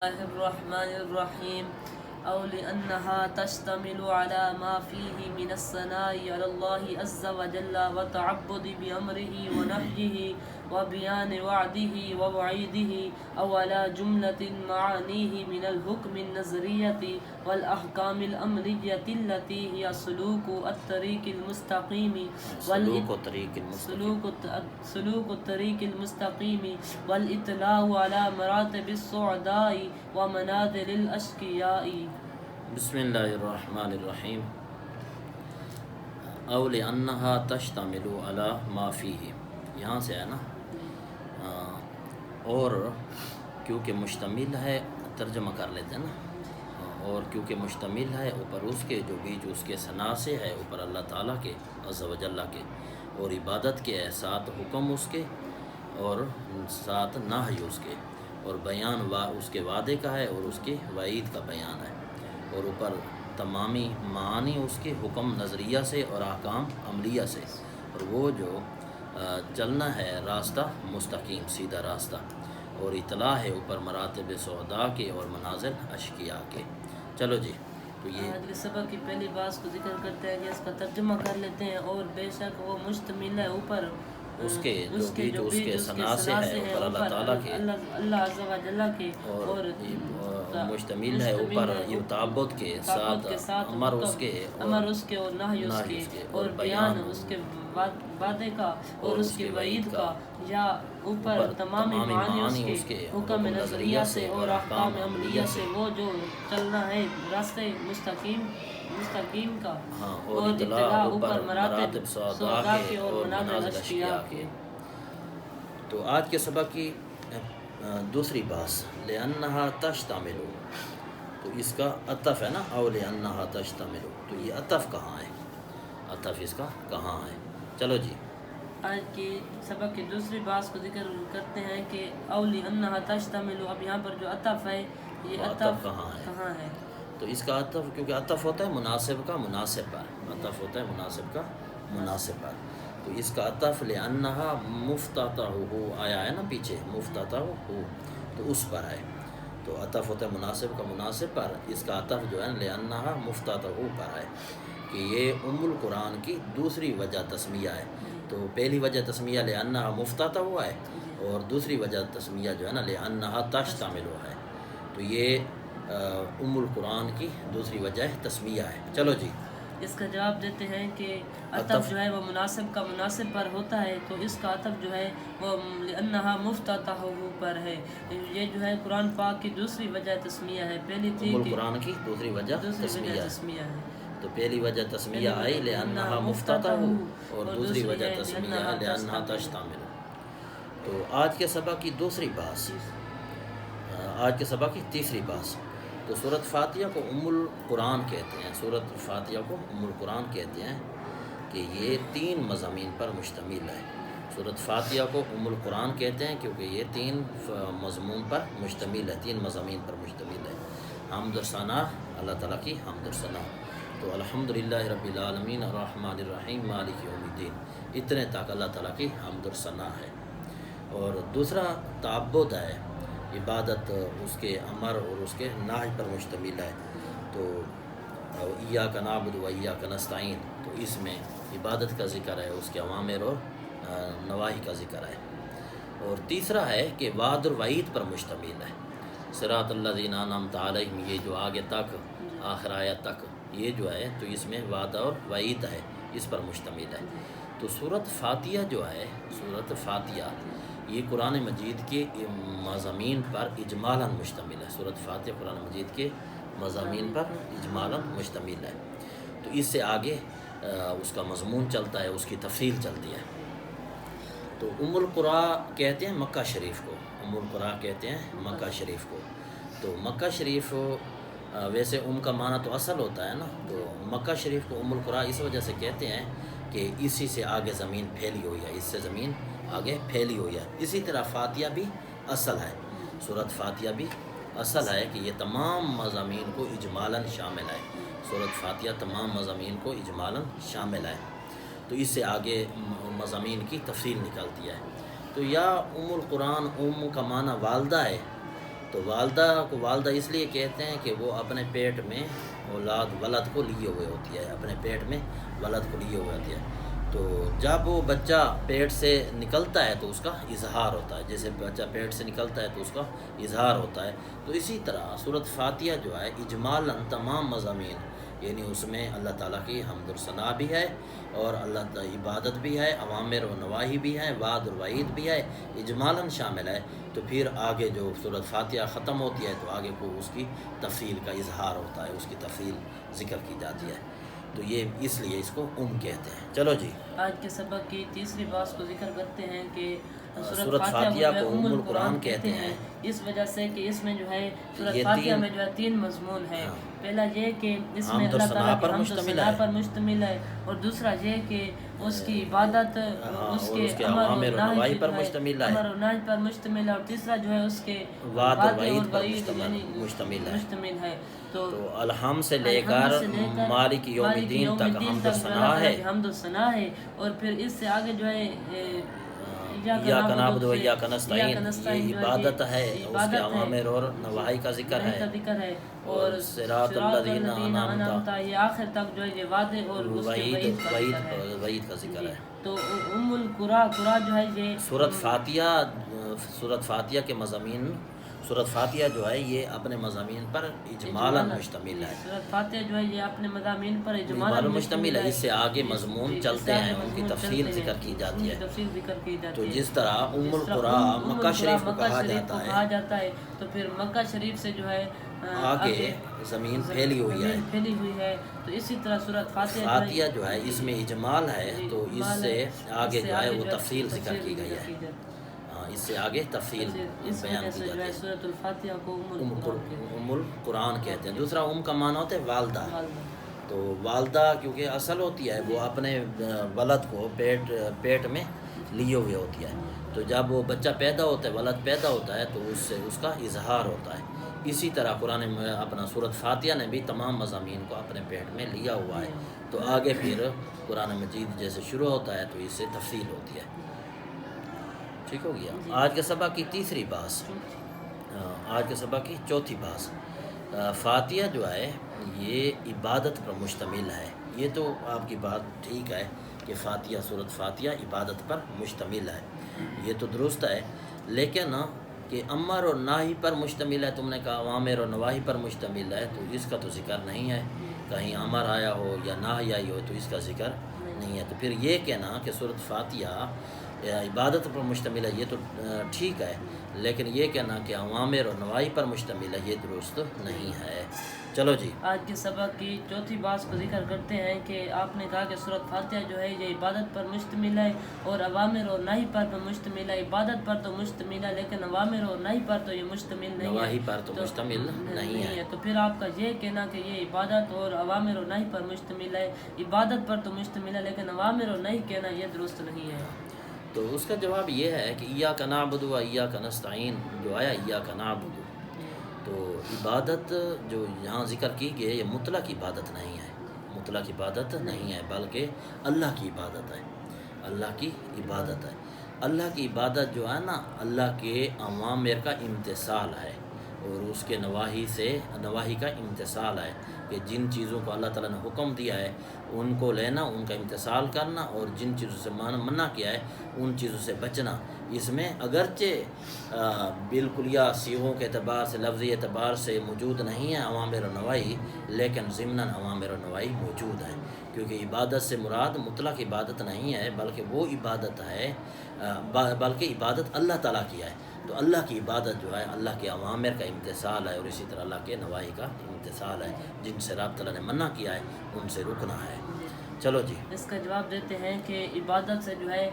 الله الرحمن الرحيم أو لأنها تشتمل على ما فيه من الثناء على الله عز وجل وتعبد بأمره ونهيه وبيان وعده ووعيده أو على جملة معانيه من الحكم النظرية والأحكام الأمرية التي هي سلوك الطريق المستقيم سلوك الطريق المستقيم والإطلاع على مراتب السعداء ومنازل الأشقياء. بسم اللہ الرحمن الرحیم. او لأنها تشتمل على ما فيه، یہاں سے ہے نا، اور کیونکہ مشتمل ہے، ترجمہ کر لیتے ہیں نا، اور کیونکہ مشتمل ہے اوپر اس کے جو بیچ اس کے ثنا سے ہے، اوپر اللہ تعالیٰ کے عز و جل کے، اور عبادت کے ہے، ساتھ حکم اس کے اور ساتھ نہی اس کے، اور بیان اس کے وعدے کا ہے اور اس کے وعید کا بیان ہے، اور اوپر تمامی معانی اس کے حکم نظریہ سے اور احکام عملیہ سے، اور وہ جو چلنا ہے راستہ مستقیم سیدھا راستہ، اور اطلاع ہے اوپر مراتب سعداء کے اور منازل اشقیاء کے. چلو جی، تو یہ آج کے سبق کی پہلی بات کو ذکر کرتے ہیں کہ اس کا ترجمہ کر لیتے ہیں. اور بے شک وہ مشتمل ہے اوپر اس کے جو بیچ اس کے ثنا سے ہے، اوپر اللہ تعالیٰ کے، اللہ عز و جل کے، اور مشتمل ہے اوپر یہ تعبد کے ساتھ امر اس کے اور نہی اس کے، اور بیان اس کے وعدے کا اور اس کے وعید کا، یا اوپر تمام معانی اس کے حکم نظریہ سے اور احکام عملیہ سے، وہ جو چلنا ہے راستے مستقیم کا، اور اطلاع اوپر مراتب سعداء کے اور منازل اشقیاء کے. تو آج کے سبق کی دوسری بات، لأنها تشتمل، تو اس کا عطف ہے نا، او لأنها تشتمل، تو یہ عطف کہاں ہے، عطف اس کا کہاں ہے. چلو جی، آج کی سبق کی دوسری بات کو ذکر کرتے ہیں کہ او لأنها تشتمل. اب یہاں پر جو عطف ہے، یہ عطف کہاں ہے؟ تو اس کا عطف، کیونکہ عطف ہوتا ہے مناسب کا مناسب پر، عطف ہوتا ہے مناسب کا مناسب پر، تو اس کا عطف لأنها مفتتحہ آیا ہے نا پیچھے، مفتتحہ، تو اس پر ہے، تو عطف ہوتا ہے مناسب کا مناسب پر، اس کا عطف جو ہے لأنها مفتتحہ پر ہے، کہ یہ ام القرآن کی دوسری وجہ تسمیہ ہے. تو پہلی وجہ تسمیہ لأنها مفتتحہ ہے، اور دوسری وجہ تسمیہ جو ہے نا لأنها تشتمل ہے، تو یہ ام القرآن کی دوسری وجہ تسمیہ ہے. چلو جی، اس کا جواب دیتے ہیں کہ عطف جو ہے وہ مناسب کا مناسب پر ہوتا ہے، تو اس کا عطف جو ہے وہ لأنها مفتتحہ پر ہے. یہ جو ہے قرآن پاک کی دوسری وجہ تسمیہ ہے. پہلی تھی ام القرآن کی دوسری وجہ تسمیہ ہے، تو پہلی وجہ تسمیہ آئی لأنها مفتتحہ، اور دوسری وجہ تسمیہ ہے لأنها تشتمل. تو آج کے سبق کی دوسری بات، آج کے سبق کی تیسری بات، تو سورۃ فاتحہ کو ام القرآن کہتے ہیں. سورۃ فاتحہ کو ام القرآن کہتے ہیں کہ یہ 3 مضامین پر مشتمل ہے. سورۃ فاتحہ کو ام القرآن کہتے ہیں کیونکہ یہ 3 مضمون پر مشتمل ہے، 3 مضامین پر مشتمل ہے. حمد و ثنا، اللہ تعالیٰ کی حمد و ثنا. تو الحمدللہ رب العالمین الرحمن الرحیم مالک یوم الدین، اتنے تک اللہ تعالیٰ کی حمد و ثنا ہے. اور دوسرا تعبد ہے، عبادت اس کے امر اور اس کے نہی پر مشتمل ہے. تو ایاک نعبد و ایاک نستعین، تو اس میں عبادت کا ذکر ہے، اس کے اوامر اور نواہی کا ذکر ہے. اور تیسرا ہے کہ وعد اور وعید پر مشتمل ہے. صراط الذین انعمت علیہم، یہ جو آگے تک آخر آیت تک یہ جو ہے، تو اس میں وعد اور وعید ہے، اس پر مشتمل ہے. تو سورۃ فاتحہ جو ہے، سورۃ فاتحہ یہ قرآن مجید کے مضامین پر اجمالاً مشتمل ہے. سورۃ فاتحہ قرآن مجید کے مضامین پر اجمالاً مشتمل ہے. تو اس سے آگے اس کا مضمون چلتا ہے، اس کی تفصیل چلتی ہے. تو ام القرآن کہتے ہیں مکہ شریف کو، ام القرآن کہتے ہیں مکہ شریف کو. تو مکہ شریف ویسے ام کا معنی تو اصل ہوتا ہے نا، تو مکہ شریف کو ام القرآن اس وجہ سے کہتے ہیں کہ اسی سے آگے زمین پھیلی ہوئی ہے، اس سے زمین آگے پھیلی ہوئی ہے. اسی طرح فاتحہ بھی اصل ہے، سورۃ فاتحہ بھی اصل ہے کہ یہ تمام مضامین کو اجمالاً شامل ہے. سورۃ فاتحہ تمام مضامین کو اجمالاً شامل ہے. تو اس سے آگے مضامین کی تفصیل نکلتی ہے. تو یا ام القرآن، ام کا معنی والدہ ہے، تو والدہ کو والدہ اس لیے کہتے ہیں کہ وہ اپنے پیٹ میں ولد کو لیے ہوئے ہوتی ہے، اپنے پیٹ میں ولد کو لیے ہوئے ہوتی ہے۔ تو جب وہ بچہ پیٹ سے نکلتا ہے تو اس کا اظہار ہوتا ہے، جیسے بچہ پیٹ سے نکلتا ہے تو اس کا اظہار ہوتا ہے۔ تو اسی طرح سورۃ فاتحہ جو ہے اجمالاً تمام مضامین، یعنی اس میں اللہ تعالیٰ کی حمد و ثنا بھی ہے اور اللہ تعالیٰ عبادت بھی ہے، اوامر و نواہی بھی ہے، وعد و وعید بھی ہے، اجمالاً شامل ہے۔ تو پھر آگے جو سورۃ فاتحہ ختم ہوتی ہے تو آگے کو اس کی تفصیل کا اظہار ہوتا ہے، اس کی تفصیل ذکر کی جاتی ہے۔ تو یہ اس لیے اس کو کہتے ہیں۔ چلو جی، آج کے سبق کی تیسری بات کو ذکر کرتے ہیں کہ سورۃ فاتحہ کو القرآن کہتے ہیں، اس وجہ سے کہ اس میں جو ہے سورۃ یہ فاتحہ میں جو ہے 3 مضمون ہے۔ پہلا یہ کہ اس میں حمد و اللہ ثنا تعالیٰ پر کی حمد و مشتمل ثنا ہے، پر مشتمل ہے، اور دوسرا یہ کہ اس کی عبادت، اس کے اوامر و نواہی پر مشتمل ہے، امر و نہی پر مشتمل ہے، اور تیسرا جو ہے اس کے وعد و وعد وعید پر یعنی مشتمل ہے۔ تو الحمد سے لے کر مالک یوم الدین تک حمد و ثنا ہے، حمد و ثنا ہے، اور پھر اس سے آگے جو ہے ایاک نعبد و ایاک نستعین، یہ عبادت ہے، اس کے اوامر اور نواہی کا ذکر ہے، اور صراط الذین انعمت، یہ آخر تک جو ہے یہ وعدے اور اس کے وعید کا ذکر ہے۔ تو ام القرآن جو ہے یہ سورۃ فاتحہ کے مضامین، سورۃ فاتحہ جو ہے یہ اپنے مضامین پر اجمالاً مشتمل ہے، سورۃ فاتحہ جو ہے یہ اپنے مضامین پر اجمالاً مشتمل ہے۔ اس سے آگے مضمون چلتے ہیں، ان کی تفصیل ذکر کی جاتی ہے۔ تو جس طرح ام القرآن مکہ شریف کو کہا جاتا ہے، تو پھر مکہ شریف سے جو ہے آگے زمین پھیلی ہوئی ہے، تو اسی طرح سورۃ فاتحہ جو ہے اس میں اجمال ہے، تو اس سے آگے جو ہے وہ تفصیل ذکر کی گئی ہے، اس سے آگے تفصیل بیان کی جاتی ہے۔ سورۃ الفاتحہ کو ام القرآن کہتے ہیں۔ دوسرا ام کا معنی ہوتا ہے والدہ، تو والدہ کیونکہ اصل ہوتی ہے وہ اپنے ولد کو پیٹ میں لیے ہوئے ہوتی ہے، تو جب وہ بچہ پیدا ہوتا ہے، ولد پیدا ہوتا ہے، تو اس سے اس کا اظہار ہوتا ہے۔ اسی طرح قرآن میں اپنا سورۃ فاتحہ نے بھی تمام مضامین کو اپنے پیٹ میں لیا ہوا ہے، تو آگے پھر قرآن مجید جیسے شروع ہوتا ہے تو اس سے تفصیل ہوتی ہے۔ ٹھیک ہو گیا۔ آج کے سبق کی تیسری بحث، آج کے سبق کی چوتھی بحث، فاتحہ جو ہے یہ عبادت پر مشتمل ہے۔ یہ تو آپ کی بات ٹھیک ہے کہ فاتحہ، سورۃ فاتحہ عبادت پر مشتمل ہے، یہ تو درست ہے، لیکن کہ امر اور ناہی پر مشتمل ہے، تم نے کہا اوامر اور نواہی پر مشتمل ہے، تو اس کا تو ذکر نہیں ہے، کہیں امر آیا ہو یا ناہی آئی ہو تو اس کا ذکر نہیں ہے۔ تو پھر یہ کہنا کہ سورۃ فاتحہ عبادت پر مشتمل ہے یہ تو ٹھیک ہے، لیکن یہ کہنا کہ اوامر اور نواہی پر مشتمل ہے یہ درست نہیں ہے۔ چلو جی، آج کے سبق کی چوتھی بات کو ذکر کرتے ہیں کہ آپ نے کہا کہ سورۃ فاتحہ جو ہے یہ عبادت پر مشتمل ہے اور اوامر اور نہی پر مشتمل ہے۔ عبادت پر تو مشتمل ہے لیکن اوامر اور نہی پر تو یہ مشتمل نہیں ہے، نواہی پر تو مشتمل نہیں ہے۔ تو پھر آپ کا یہ کہنا کہ یہ عبادت اور اوامر اور نہی پر مشتمل ہے، عبادت پر تو مشتمل ہے لیکن اوامر اور نہی کہنا یہ درست نہیں ہے۔ تو اس کا جواب یہ ہے کہ ایاک نعبد و ایاک نستعین جو آیا ایاک نعبد، تو عبادت جو یہاں ذکر کی گئی یہ مطلق عبادت نہیں ہے، مطلق عبادت نہیں ہے، بلکہ اللہ کی عبادت ہے، اللہ کی عبادت ہے۔ اللہ کی عبادت جو ہے نا اللہ کے اوامر کا امتثال ہے اور اس کے نواہی کا امتثال ہے، کہ جن چیزوں کو اللہ تعالیٰ نے حکم دیا ہے ان کو لینا، ان کا امتثال کرنا، اور جن چیزوں سے منع کیا ہے ان چیزوں سے بچنا۔ اس میں اگرچہ بالکلیہ صیغوں کے اعتبار سے، لفظی اعتبار سے موجود نہیں ہے اوامر و نواہی، لیکن ضمناً اوامر و نواہی موجود ہیں، کیونکہ عبادت سے مراد مطلق عبادت نہیں ہے، بلکہ وہ عبادت ہے، بلکہ عبادت اللہ تعالیٰ کی ہے۔ تو اللہ کی عبادت جو ہے اللہ کے اوامر کا امتثال ہے، اور اسی طرح اللہ کے نواہی کا امتثال ہے، جن سے رب تعالیٰ نے منع کیا ہے ان سے رکنا ہے۔ چلو جی، اس کا جواب دیتے ہیں کہ عبادت سے جو ہے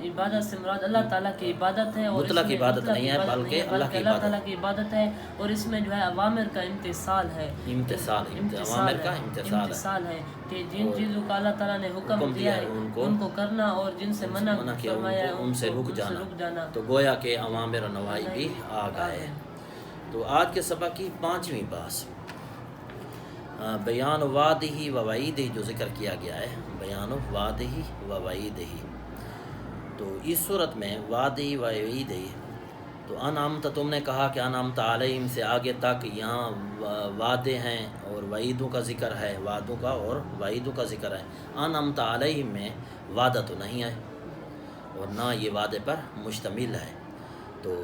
عبادت سے مراد اللہ تعالیٰ کی عبادت ہے، اور مطلق عبادت نہیں ہے بلکہ اللہ تعالیٰ کی عبادت ہے، اور اس میں جو ہے اوامر کا امتثال ہے، اوامر کا امتثال ہے، کہ جن چیزوں کا اللہ تعالیٰ نے حکم دیا ہے ان کو کرنا، اور جن سے منع فرمایا ہے ان سے رک جانا۔ تو گویا کہ اوامر و نواہی بھی آ گئے۔ تو آج کے سبق کی پانچویں بحث، بیان وعدہ و وعیدہ جو ذکر کیا گیا ہے، بیان وعدہ و وعیدہ، تو اس صورت میں وعدہ و وعیدہ تو انعمت تم نے کہا کہ انعمت علیہم سے آگے تک یہاں وعدے ہیں اور وعیدوں کا ذکر ہے، وعدوں کا اور وعیدوں کا ذکر ہے۔ انعمت علیہم میں وعدہ تو نہیں ہے اور نہ یہ وعدے پر مشتمل ہے۔ تو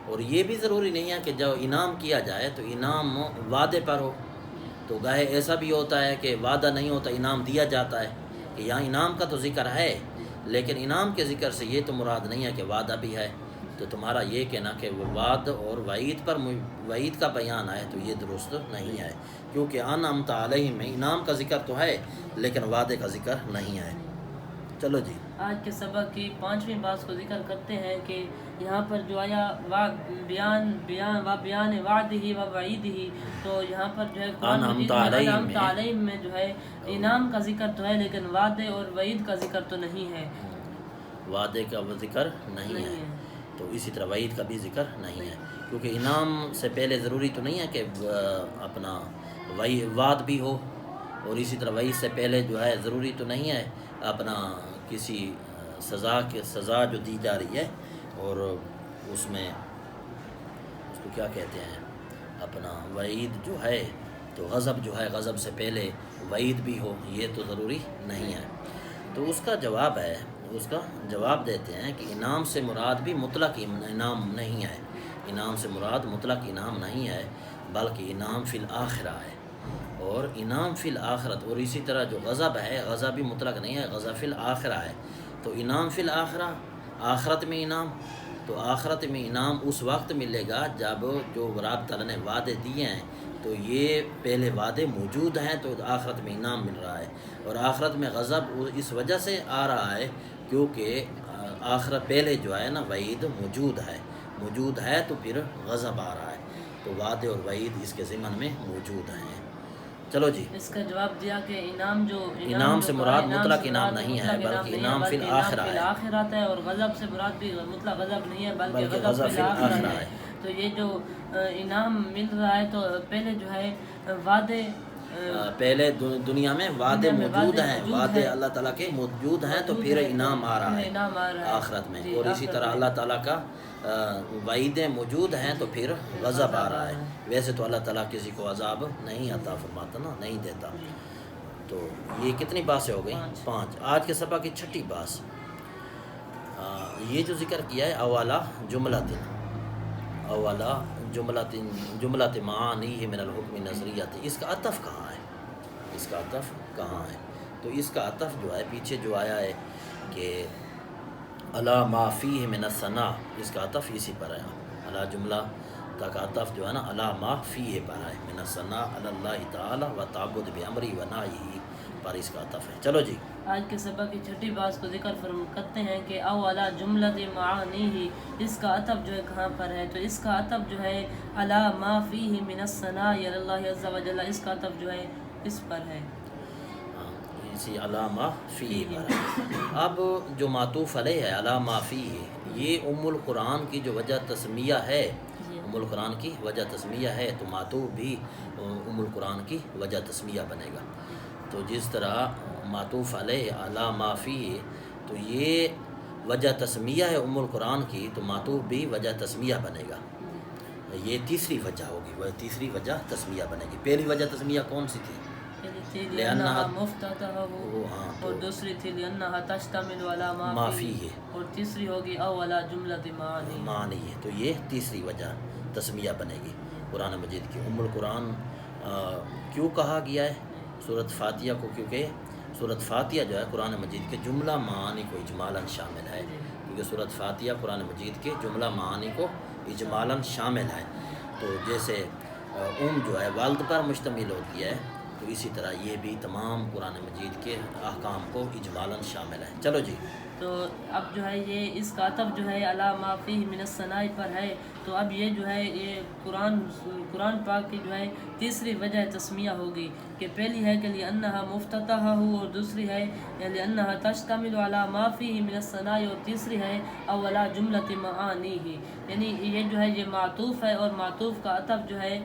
اور یہ بھی ضروری نہیں ہے کہ جب انعام کیا جائے تو انعام وعدے پر ہو، تو گاہے ایسا بھی ہوتا ہے کہ وعدہ نہیں ہوتا، انعام دیا جاتا ہے، کہ یہاں انعام کا تو ذکر ہے لیکن انعام کے ذکر سے یہ تو مراد نہیں ہے کہ وعدہ بھی ہے۔ تو تمہارا یہ کہنا کہ وعد اور وعید پر وعید کا بیان ہے تو یہ درست نہیں ہے، کیونکہ انعمت علیہم میں انعام کا ذکر تو ہے لیکن وعدے کا ذکر نہیں ہے۔ چلو جی، آج کے سبق کی 5ویں بات کو ذکر کرتے ہیں کہ یہاں پر جو آیا بیان وعد ہی و وعید ہی، تو یہاں پر جو ہے قرآن مجید میں انعمت علیہم میں جو ہے انعام کا ذکر تو ہے لیکن وعدے اور وعید کا ذکر تو نہیں ہے، وعدے کا ذکر نہیں ہے، تو اسی طرح وعید کا بھی ذکر نہیں ہے، کیونکہ انعام سے پہلے ضروری تو نہیں ہے کہ اپنا وعد بھی ہو، اور اسی طرح وعید سے پہلے جو ہے ضروری تو نہیں ہے اپنا کسی سزا جو دی جا رہی ہے اور اس میں اس کو کیا کہتے ہیں اپنا وعید جو ہے، تو غضب جو ہے غضب سے پہلے وعید بھی ہو، یہ تو ضروری نہیں ہے۔ تو اس کا جواب دیتے ہیں کہ انعام سے مراد بھی مطلق انعام نہیں ہے، انعام سے مراد مطلق انعام نہیں ہے بلکہ انعام فی الآخرہ ہے، اور انعام فی الآخرت، اور اسی طرح جو غضب ہے غضب بھی مطلق نہیں ہے، غضب فی الآخرہ ہے، تو انعام فی الآخرہ آخرت میں انعام، تو آخرت میں انعام اس وقت ملے گا جب جو رب تعالیٰ نے وعدے دیے ہیں تو یہ پہلے وعدے موجود ہیں تو آخرت میں انعام مل رہا ہے، اور آخرت میں غضب اس وجہ سے آ رہا ہے کیونکہ آخرت پہلے جو ہے نا وعید موجود ہے تو پھر غضب آ رہا ہے، تو وعدے اور وعید اس کے ضمن میں موجود ہیں۔ چلو جی، اس کا جواب دیا کہ انعام سے مراد مطلق انعام نہیں ہے بلکہ انعام فی الآخرہ ہے، اور غضب سے مراد بھی مطلق غضب نہیں ہے بلکہ غضب فی الآخرہ ہے۔ تو یہ جو انعام مل رہا ہے تو پہلے جو ہے وعدے پہلے دنیا میں وعدے موجود ہیں، وعدے اللہ تعالیٰ کے موجود ہیں تو پھر انعام آ رہا ہے آخرت میں، اور اسی طرح اللہ تعالیٰ کا وعیدیں موجود ہیں تو پھر غضب آ رہا ہے۔ ویسے تو اللہ تعالیٰ کسی کو عذاب نہیں عطا فرماتا نا، نہیں دیتا۔ تو یہ کتنی باتیں ہو گئیں؟ 5۔ آج کے سبق کی 6ٹھی بات، یہ جو ذکر کیا ہے اولا جملۃ معانی من الحکم نظریت، اس کا عطف کہاں ہے؟ تو اس کا عطف جو ہے پیچھے جو آیا ہے کہ علی ما فیہ من الثناء، اس کا عطف اسی پر ہے، علی جملہ تک عطف جو ہے نا علی ما فیہ پر ہے، من الثناء علی اللہ تعالی و تعبد بامرہ و نہیہ پر اس کا عطف ہے۔ چلو جی، آج کے سبق کی 6ٹھی بات کو ذکر کرتے ہیں کہ اولا جملۃ معانی، اس کا عطف جو ہے کہاں پر ہے؟ تو اس کا عطف جو ہے علی ما فیہ من الثناء علی اللہ عز و جل، اس کا عطف جو ہے اس پر ہے، اسی علی ما فیہ پر ہے۔ اب جو معطوف علیہ ہے علی ما فیہ، یہ ام القرآن کی جو وجہ تسمیہ ہے، ام القرآن کی وجہ تسمیہ ہے، تو معطوف بھی ام القرآن کی وجہ تسمیہ بنے گا۔ تو جس طرح معطوف علیہ علی ما فیہ، تو یہ وجہ تسمیہ ہے ام القرآن کی، تو معطوف بھی وجہ تسمیہ بنے گا، یہ تیسری وجہ ہوگی، وہ تیسری وجہ تسمیہ بنے گی۔ پہلی وجہ تسمیہ کون سی تھی؟ لأنها مفتتح، اور دوسری تھی لأنها تشتمل على ما فیہ، اور تیسری ہوگی اولا جملۃ معانی، تو یہ تیسری وجہ تسمیہ بنے گی قرآن مجید کی۔ ام القرآن کیوں کہا گیا ہے سورۃ فاتحہ کو؟ کیونکہ سورۃ فاتحہ جو ہے قرآن مجید کے جملہ معانی کو اجمالاً شامل ہے، کیونکہ سورۃ فاتحہ قرآن مجید کے جملہ معانی کو اجمالاً شامل ہے۔ تو جیسے جو ہے والد پر مشتمل ہوتی ہے، تو اسی طرح یہ بھی تمام قرآن مجید کے احکام کو اجمالاً شامل ہے۔ چلو جی، تو اب جو ہے یہ اس کا عطف جو ہے علی ما فیہ من الثناء پر ہے، تو اب یہ جو ہے یہ قرآن پاک کی جو ہے تیسری وجہ تسمیہ ہوگی، کہ پہلی ہے کہ لأنہا مفتتحہ، اور دوسری ہے لأنہا تشتمل علی ما فیہ من الثناء، اور تیسری ہے اولا جملۃ معانیہ، یعنی یہ جو ہے یہ معطوف ہے، اور معطوف کا عطف جو ہے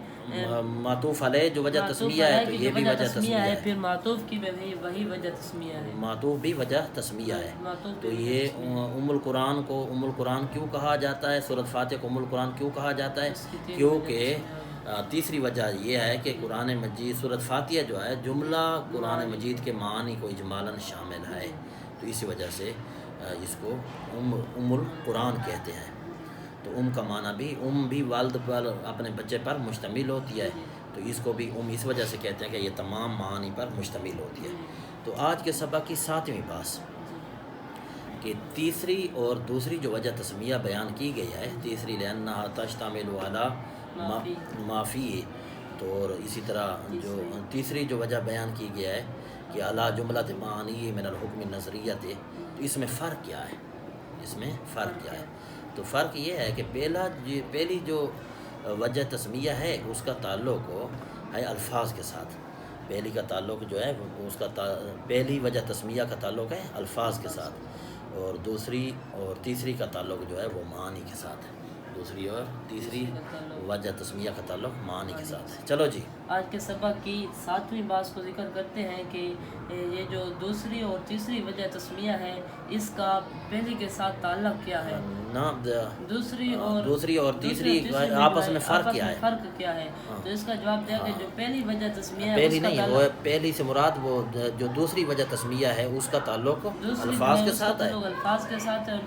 معطوف علیہ جو وجہ تسمیہ ہے تو یہ بھی وجہ تسمیہ ہے، پھر معطوف کی وہی وجہ تسمیہ ہے، معطوف بھی وجہ تسمیہ ہے، معطوف تو یہ ام القرآن کو ام القرآن کیوں کہا جاتا ہے؟ سورۃ فاتحہ کو ام القرآن کیوں کہا جاتا ہے؟ کیونکہ تیسری وجہ یہ ہے کہ قرآن مجید سورۃ فاتحہ جو ہے جملہ قرآن مجید کے معانی کو اجمالاً شامل ہے، تو اسی وجہ سے اس کو ام القرآن کہتے ہیں۔ تو کا معنی بھی والد پر اپنے بچے پر مشتمل ہوتی ہے، تو اس کو بھی اس وجہ سے کہتے ہیں کہ یہ تمام معانی پر مشتمل ہوتی ہے۔ تو آج کے سبق کی 7ویں بحث کہ تیسری اور دوسری جو وجہ تسمیہ بیان کی گئی ہے، تیسری لأنہا تشتمل علی ما فیہ، تو اور اسی طرح جو تیسری جو وجہ بیان کی گیا ہے کہ علی جملۃ معانی من الحکم النظریۃ، تو اس میں فرق کیا ہے؟ اس میں فرق کیا ہے؟ تو فرق یہ ہے کہ پہلی جو وجہ تسمیہ ہے اس کا تعلق ہے الفاظ کے ساتھ، پہلی کا تعلق جو ہے اس کا پہلی وجہ تسمیہ کا تعلق ہے الفاظ کے ساتھ، اور دوسری اور تیسری کا تعلق جو ہے وہ معانی کے ساتھ ہے، دوسری اور تیسری وجہ تسمیہ کا تعلق معانی کے ساتھ ہے۔ چلو جی، آج کے سبق کی 7ویں بات کو ذکر کرتے ہیں کہ یہ جو دوسری اور تیسری وجہ تسمیہ ہے اس کا پہلی کے ساتھ تعلق کیا ہے؟ دوسری اور تیسری آپس میں فرق کیا ہے؟ فرق کیا ہے؟ تو اس کا جواب دیا کہ جو پہلی وجہ تسمیہ ہے، پہلی نہیں، وہ پہلی سے مراد وہ جو دوسری وجہ تسمیہ ہے اس کا تعلق الفاظ کے ساتھ ہے،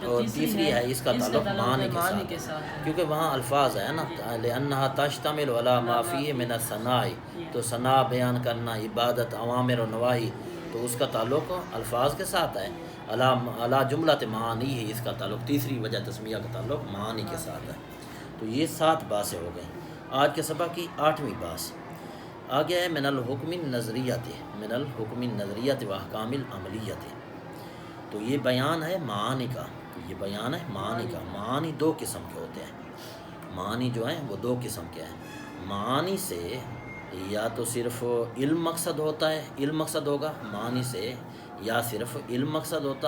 اور تیسری ہے اس کا تعلق معانی کے ساتھ ہے، کیونکہ وہاں الفاظ ہے نا، لأنہا تشتمل علی ما فیہ من الثناء، تو ثنا بیان کرنا، عبادت، اوامر و نواہی، تو اس کا تعلق الفاظ کے ساتھ ہے، علی جملۃ معانی ہے، اس کا تعلق تیسری وجہ تسمیہ کا تعلق معانی کے ساتھ ہے۔ تو یہ 7 باتیں ہو گئیں۔ آج کے سبق کی 8ویں بات آگے ہے من الحکم النظریۃ، من الحکم النظریۃ و احکام العملیۃ، تو یہ بیان ہے معانی کا، یہ بیان ہے معانی کا۔ معانی 2 قسم کے ہوتے ہیں، معانی جو ہیں وہ 2 قسم کے ہیں۔ معانی سے یا تو صرف علم مقصد ہوتا ہے، علم مقصد ہوگا معانی سے، یا صرف علم مقصد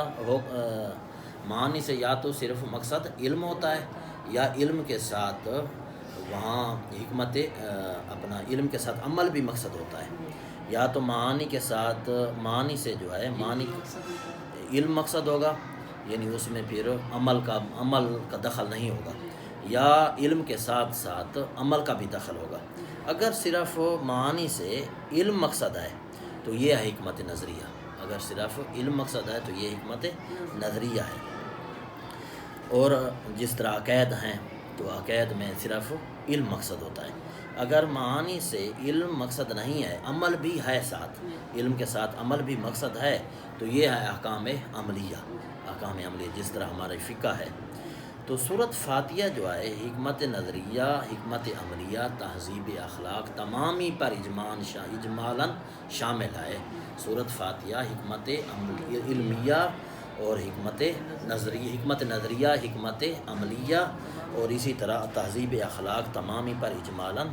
معانی سے یا تو صرف مقصد علم ہوتا ہے، یا علم کے ساتھ وہاں حکمت اپنا علم کے ساتھ عمل بھی مقصد ہوتا ہے، یا تو معانی کے ساتھ معانی سے جو ہے معانی علم مقصد ہوگا، یعنی اس میں پھر عمل کا دخل نہیں ہوگا، یا علم کے ساتھ ساتھ عمل کا بھی دخل ہوگا۔ اگر صرف معانی سے علم مقصد ہے تو یہ ہے حکمت نظریہ، اگر صرف علم مقصد ہے تو یہ حکمت نظریہ ہے۔ اور جس طرح عقائد ہیں تو عقائد میں صرف علم مقصد ہوتا ہے۔ اگر معانی سے علم مقصد نہیں ہے، عمل بھی ہے ساتھ، علم کے ساتھ عمل بھی مقصد ہے، تو یہ ہے احکام عملیہ، احکام عملیہ، جس طرح ہمارے فقہ ہے۔ تو سورۃ فاتحہ جو ہے حکمت نظریہ، حکمت عملیہ، تہذیب اخلاق تمامی پر اجمالاً شامل ہے۔ سورۃ فاتحہ حکمت علمیہ اور حکمت نظریہ، حکمت عملیہ، اور اسی طرح تہذیب اخلاق تمامی پر اجمالاً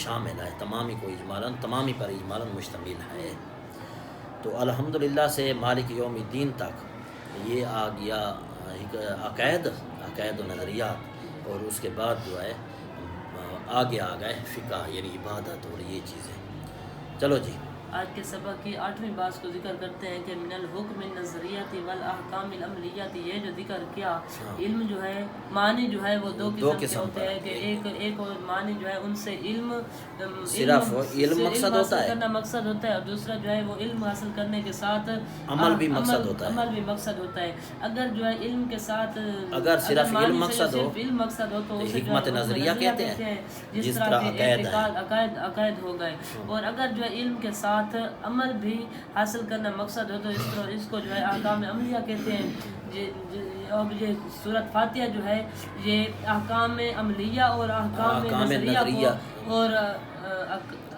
شامل ہے، تمامی پر اجمالاً مشتمل ہے۔ تو الحمدللہ سے مالک یوم الدین تک یہ آ گیا عقائد و نظریات، اور اس کے بعد جو ہے آگے آ گئے فقہ، یعنی عبادت اور یہ چیزیں۔ چلو جی، آج کے سبق کی 8ویں بات کو ذکر کرتے ہیں کہ من الحکم النظریۃ والاحکام العملیۃ، یہ جو ذکر کیا، علم جو ہے معنی جو ہے وہ 2 قسم کے ہوتے ہیں، کہ ایک اور معنی جو ہے ان سے علم صرف علم مقصد ہوتا ہے، کرنا مقصد ہوتا ہے، اور دوسرا جو ہے وہ علم حاصل کرنے کے ساتھ عمل بھی مقصد ہوتا ہے۔ اگر جو ہے علم کے ساتھ اگر صرف علم مقصد ہو تو حکمت نظریہ کہتے ہیں، جس طرح عقائد ہو گئے، اور اگر جو ہے علم کے ساتھ عمل بھی حاصل کرنا مقصد ہو تو اس کو جو ہے احکام عملیہ کہتے ہیں۔ اور یہ سورۃ فاتحہ جو ہے یہ احکام عملیہ اور احکام نظریہ اور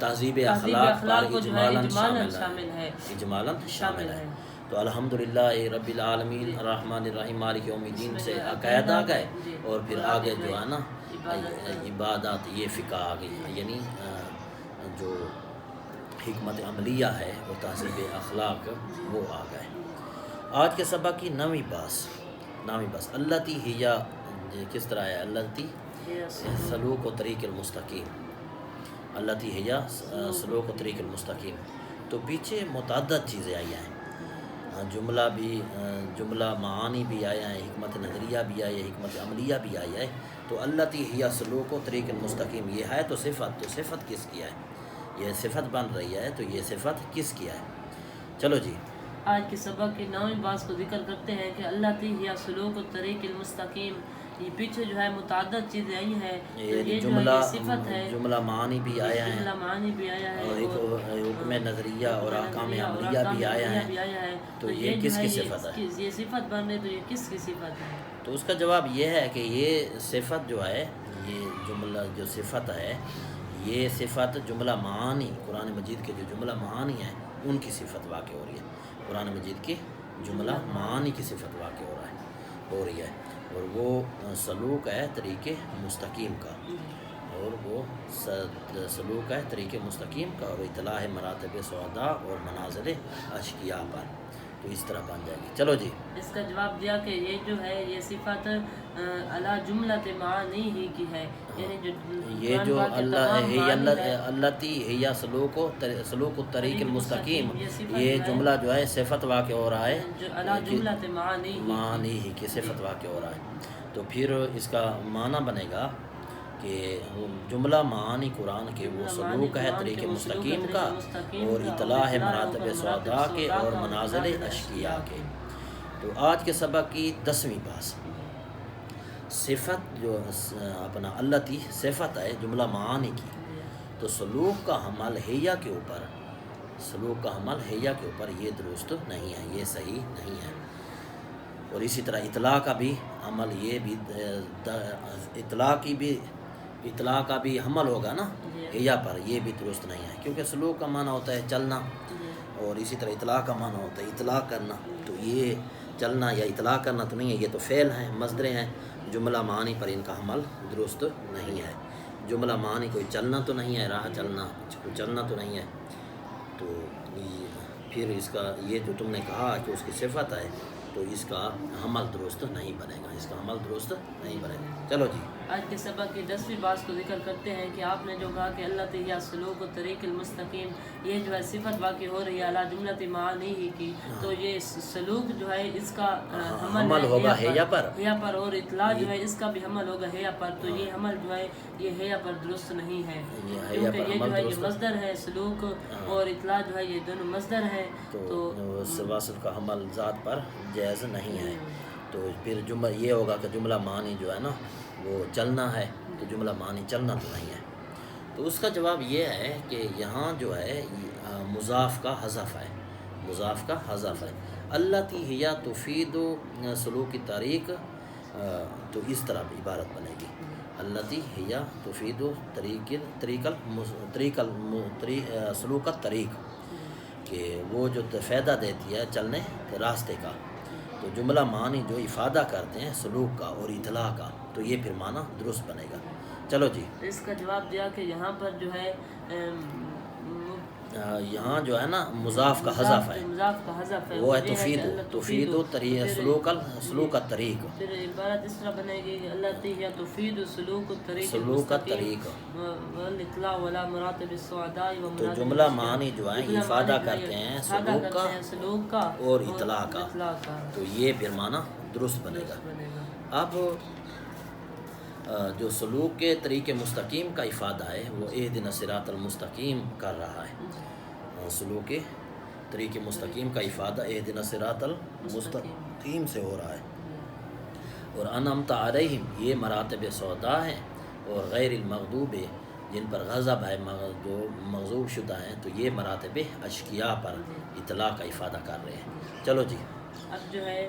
تہذیب اخلاق کو جو ہے اجمالاً شامل ہے۔ تو الحمدللہ رب العالمین الرحمن الرحیم مالک یوم الدین سے عقائد آ گئے، اور پھر آگے جو ہے نا عبادات، یہ فقہ آ گئی، یعنی جو حکمت عملیہ ہے اور تہذیب اخلاق وہ آ گئے۔ آج کے سبق کی 9ویں بات التی ہی، کس طرح ہے؟ التی سلوک و طریق المستقیم، التی ہی سلوک و طریق المستقیم۔ تو پیچھے متعدد چیزیں آئی ہیں، جملہ معانی بھی آیا ہے، حکمت نظریہ بھی آئی ہے، حکمت عملیہ بھی آئی ہے. تو اللتی ہی سلوک و طریق المستقیم، یہ ہے تو صفت کس کی ہے؟ یہ صفت بن رہی ہے، تو یہ صفت کس کی ہے؟ چلو جی آج کے سبق کے 9ویں باس کو ذکر کرتے ہیں کہ اللہ تی یا سلوک و طریق المستقیم. یہ پیچھے جو ہے متعدد چیزیں آئی ہیں، یہ جملہ صفت ہے، جملہ معانی بھی آیا ہے، جملہ معانی بھی آیا ہے، اور حکم نظریہ اور احکام عملیہ بھی آیا ہے. تو یہ کس کی صفت ہے؟ یہ صفت بن رہی، تو یہ کس کی صفت ہے؟ تو اس کا جواب یہ ہے کہ یہ صفت جو ہے، یہ جملہ جو صفت ہے، یہ صفت جملہ معانی، قرآن مجید کے جو جملہ معانی ہیں ان کی صفت واقع ہو رہی ہے. قرآن مجید کی جملہ معانی کی صفت واقع ہو رہی ہے، اور وہ سلوک ہے طریق مستقیم کا، اور وہ سلوک ہے طریق مستقیم کا، اور اطلاع مراتب سعداء اور منازل اشقیاء پر. تو اس طرح بن جائے گی. چلو جی اس کا جواب دیا کہ یہ جو ہے یہ صفت علی جملۃ معانی ہی کی ہے، یعنی یہ جو اللتی ہی سلوک الطریق المستقیم، یہ جملہ جو ہے صفت واقع ہو رہا ہے، علی جملۃ معانی ہی کی صفت واقع ہو رہا ہے. تو پھر اس کا معنی بنے گا کہ جملہ معانی قرآن کے وہ سلوک ہے طریق مستقیم کا، اور اطلاع مراتب سعداء کے اور منازل اشقیاء کے. تو آج کے سبق کی 10ویں باس، صفت جو اپنا اللتی صفت ہے جملہ معانی کی، تو سلوک کا حمل ہیہ کے اوپر یہ درست نہیں ہے، یہ صحیح نہیں ہے. اور اسی طرح اطلاع کا بھی عمل، یہ بھی اطلاع کا بھی حمل ہوگا نا ہیہ پر، یہ بھی درست نہیں ہے، کیونکہ سلوک کا معنی ہوتا ہے چلنا، اور اسی طرح اطلاع کا معنی ہوتا ہے اطلاع کرنا. تو یہ چلنا یا اطلاع کرنا تو نہیں ہے، یہ تو فعل ہیں، مصدر ہیں. جملہ معانی پر ان کا حمل درست نہیں ہے. جملہ معانی کوئی چلنا تو نہیں ہے، راہ چلنا، کوئی چلنا تو نہیں ہے. تو پھر اس کا یہ جو تم نے کہا کہ اس کی صفت ہے، تو اس کا حمل درست نہیں بنے گا، چلو جی آج کے سبق کی 10ویں باس کو ذکر کرتے ہیں کہ آپ نے جو کہا کہ اللہ تعالیٰ سلوک و طریق المستقیم، یہ جو ہے صفت واقع ہو رہی ہے علی جملۃ معانی ہی کی، تو یہ سلوک جو ہے اس کا حمل ہوگا ہیہ پر، اور اطلاع جو ہے اس کا بھی حمل ہوگا ہیہ پر. تو یہ حمل جو ہے یہ ہیہ پر درست نہیں ہے، کیونکہ یہ جو ہے یہ مصدر ہے، سلوک اور اطلاع جو ہے یہ دونوں مصدر ہے. تو واصف کا حمل ذات پر جائز نہیں ہے. تو پھر جملہ یہ ہوگا کہ جملہ معنی جو ہے نا وہ چلنا ہے، تو جملہ معنی چلنا تو نہیں ہے. تو اس کا جواب یہ ہے کہ یہاں جو ہے مضاف کا حذف ہے. اللتی ہی تفید سلوک طریق، تو اس طرح عبارت بنے گی، اللتی ہی تفید سلوک الطریق، کہ وہ جو فائدہ دیتی ہے چلنے کے راستے کا. تو جملہ معنی جو افادہ کرتے ہیں سلوک کا اور اطلاع کا، تو یہ پھر معنی درست بنے گا. چلو جی اس کا جواب دیا کہ یہاں پر جو ہے یہاں جو ہے نا مضاف کا حذف ہے، وہ ہے تفید سلوک الطریق. پھر عبارت اس طرح بنے گی کہ اللہ تعالیٰ تفید سلوک الطریق، والاطلاع ولا مراتب السعداء. تو جملہ معنی جو ہیں افادہ کرتے ہیں سلوک کا اور اطلاع کا، تو یہ پھر معنی درست بنے گا. اب جو سلوک کے طریق مستقیم کا افادہ ہے وہ اہدنا الصراط المستقیم کر رہا ہے. سلوک کے طریق مستقیم کا افادہ اہدنا الصراط المستقیم سے ہو رہا ہے. اور انعمت علیہم یہ مراتب سعداء ہیں، اور غیر المغضوب جن پر غضب ہے، جو مغضوب شدہ ہیں، تو یہ مراتب اشقیاء پر اطلاع کا افادہ کر رہے ہیں. چلو جی اب جو ہے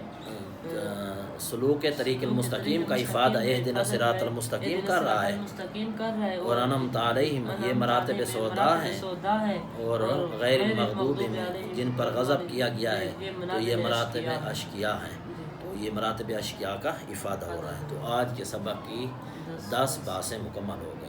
سلوک طریق المستقیم کا افادہ اہدنا الصراط المستقیم کر رہا ہے، اور انعمت علیہم یہ مراتب سعداء ہیں، اور غیر المغضوب جن پر غضب کیا گیا ہے، تو یہ مراتب اشقیاء ہیں. تو یہ مراتب اشقیاء کا افادہ ہو رہا ہے. تو آج کے سبق کی 10 باتیں مکمل ہو گئی.